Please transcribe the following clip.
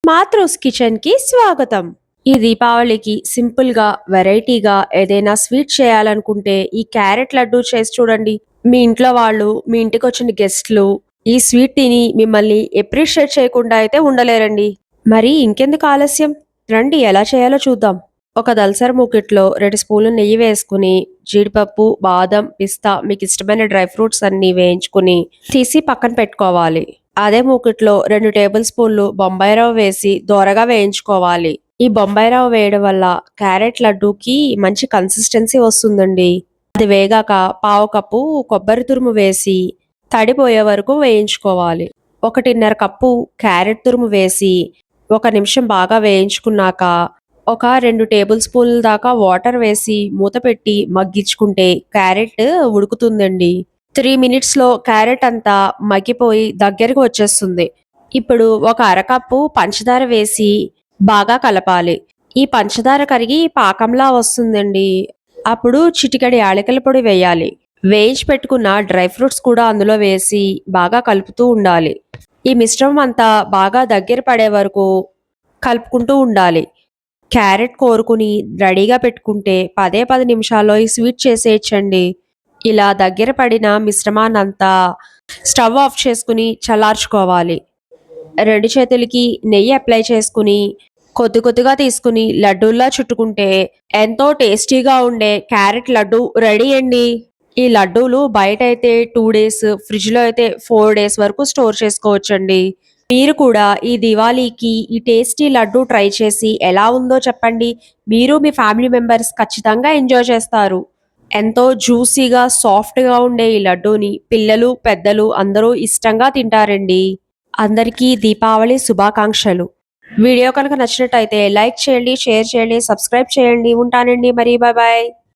మాతృస్ kitchen కి స్వాగతం. ఈ దీపావళికి సింపుల్ గా వెరైటీగా ఏదైనా స్వీట్ చేయాలనుకుంటే ఈ క్యారెట్ లడ్డు చేసి చూడండి. మీ ఇంట్లో వాళ్ళు, మీ ఇంటికి వచ్చిన గెస్ట్లు ఈ స్వీట్ తిని మిమ్మల్ని ఎప్రిషియేట్ చేయకుండా అయితే ఉండలేరండి. మరి ఇంకెందుకు ఆలస్యం, రండి ఎలా చేయాలో చూద్దాం. ఒక దల్సర్ మూకిట్లో 2 స్పూన్లు నెయ్యి వేసుకుని జీడిపప్పు, బాదం, పిస్తా మీకు ఇష్టమైన డ్రై ఫ్రూట్స్ అన్ని వేయించుకుని తీసి పక్కన పెట్టుకోవాలి. అదే మూకిట్లో 2 టేబుల్ స్పూన్లు బొంబాయి రవ్వ వేసి దోరగా వేయించుకోవాలి. ఈ బొంబాయి రవ్వ వేయడం వల్ల క్యారెట్ లడ్డూకి మంచి కన్సిస్టెన్సీ వస్తుందండి. అది వేగాక పావు కప్పు కొబ్బరి తురుము వేసి తడిపోయే వరకు వేయించుకోవాలి. 1.5 కప్పు క్యారెట్ తురుము వేసి 1 నిమిషం బాగా వేయించుకున్నాక ఒక 2 టేబుల్ స్పూన్ల దాకా వాటర్ వేసి మూత పెట్టి మగ్గించుకుంటే క్యారెట్ ఉడుకుతుందండి. 3 మినిట్స్లో క్యారెట్ అంతా మగ్గిపోయి దగ్గరకు వచ్చేస్తుంది. ఇప్పుడు ఒక అరకప్పు పంచదార వేసి బాగా కలపాలి. ఈ పంచదార కరిగి పాకంలా వస్తుందండి. అప్పుడు చిటికెడు యాలకుల పొడి వేయాలి. వేయించి పెట్టుకున్న డ్రై ఫ్రూట్స్ కూడా అందులో వేసి బాగా కలుపుతూ ఉండాలి. ఈ మిశ్రమం అంతా బాగా దగ్గర పడే వరకు కలుపుకుంటూ ఉండాలి. క్యారెట్ కోరుకుని రెడీగా పెట్టుకుంటే 10 నిమిషాల్లో ఈ స్వీట్ చేసేయచ్చండి. ఇలా దగ్గర పడిన మిశ్రమాన్నంతా స్టవ్ ఆఫ్ చేసుకుని చల్లార్చుకోవాలి. 2 చేతులకి నెయ్యి అప్లై చేసుకుని కొద్ది కొద్దిగా తీసుకుని లడ్డూల్లా చుట్టుకుంటే ఎంతో టేస్టీగా ఉండే క్యారెట్ లడ్డు రెడీ అండి. ఈ లడ్డూలు బయట అయితే 2 డేస్, ఫ్రిడ్జ్లో అయితే 4 డేస్ వరకు స్టోర్ చేసుకోవచ్చండి. మీరు కూడా ఈ దివాళీకి ఈ టేస్టీ లడ్డు ట్రై చేసి ఎలా ఉందో చెప్పండి. మీరు మీ ఫ్యామిలీ మెంబర్స్ ఖచ్చితంగా ఎంజాయ్ చేస్తారు. ఎంతో జ్యూసీగా సాఫ్ట్గా ఉండే ఈ లడ్డూని పిల్లలు, పెద్దలు అందరూ ఇష్టంగా తింటారండి. అందరికీ దీపావళి శుభాకాంక్షలు. వీడియో కనుక నచ్చినట్టయితే లైక్ చేయండి, షేర్ చేయండి, సబ్స్క్రైబ్ చేయండి. ఉంటానండి మరి, బాయ్ బాయ్.